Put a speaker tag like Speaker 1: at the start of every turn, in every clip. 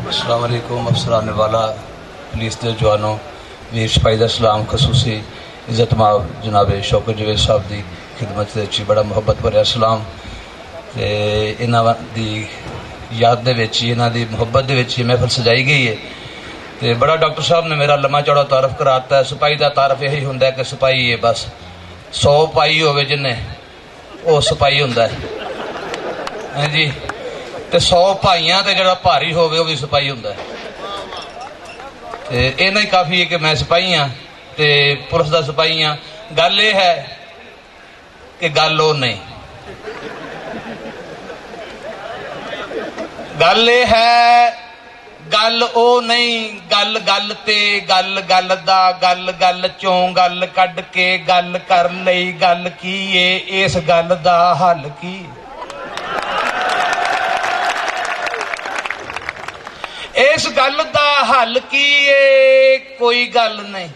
Speaker 1: अस्सलाम वालेकुम अफसरान वाला पुलिस के जवानों वीर सिपाही का सलाम खसूसी इज्जत माब जनाब शौकत जवेद साहब की खिदमत से बड़ा मुहब्बत भरिया सलाम। तो इन्हों की याद इन्हों की मुहब्बत महफिल सजाई गई है। तो बड़ा डॉक्टर साहब ने मेरा लम्मा चौड़ा तारफ कराता है। सिपाही का तारफ यही होंगे कि सिपाही है बस 100 पाई हो जिन्हें वो सिपाही होंगे है जी। तो 100 भाइयों से जो भारी हो भी सिपाही होंगे। इन्ना ही काफ़ी है कि मैं सिपाही हाँ तो पुलिस का सिपाही हाँ। गल ये है कि गल वो नहीं, गल ये है गल ओ नहीं, गल गल ते गल गल दा गल गल चों गल कढ़ के गल कर लई गल की है इस गल दा हल की। इस गल दा हल की है कोई गल नहीं,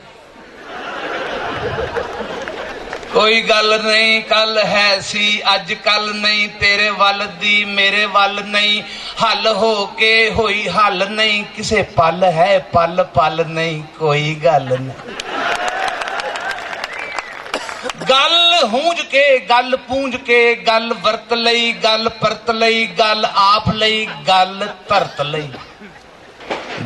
Speaker 1: कोई गल नहीं। कल है सी अज कल नहीं, तेरे वल दी मेरे वल नहीं, हल हो के होई हल नहीं, किसे पल है पल पल नहीं, कोई गल नहीं। गल हूंज के गल पूंज के गल वरत लई गल परत लई गल आप लई गल धरत लई।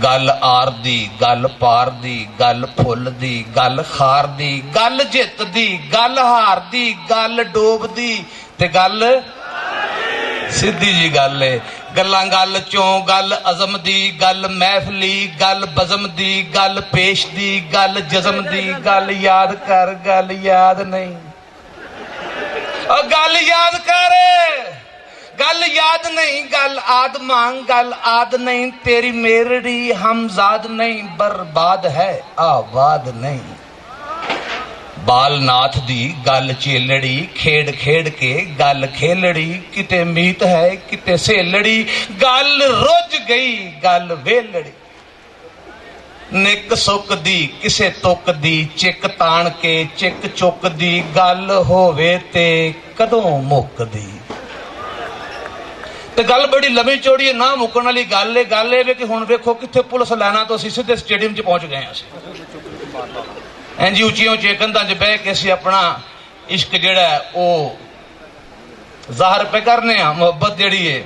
Speaker 1: गल आर दी गल पार दी गल फुल दी गल खार दी गल जित दी गल हार दी गल डोब दी ते गल सीधी जी गल है। गल्लां गल चों गल अज़म दी गल महफली गल बज़म दी गल पेश दी गल जज़म दी गल याद कर गल याद नहीं। और गल याद कर गल याद नहीं, गल आद मांग गल आद नहीं, तेरी मेरड़ी हमजाद नहीं, बर्बाद है आबाद नहीं। बालनाथ दी गल चेलड़ी खेड़ खेड़ के गल खेलड़ी, किते मीत है किते सेलड़ी, गल रुझ गई गल वेलड़ी। निक सुक दी किसे तुक दी चिक ताण के चिक चुक दी, गल होवे ते कदों मुक दी। तो गल बड़ी लंबी चौड़ी है, ना मुकन वाली गल है। गल ये कि हुण वेखो कित्थे पुलिस लाइनां तो असीं सीधे स्टेडियम च पहुंच गए हैं। इंज उच्चियां उच्चियां कंधां च बह के असीं अपना इश्क जिहड़ा है वो ज़ाहिर पे करने, मुहब्बत जिहड़ी है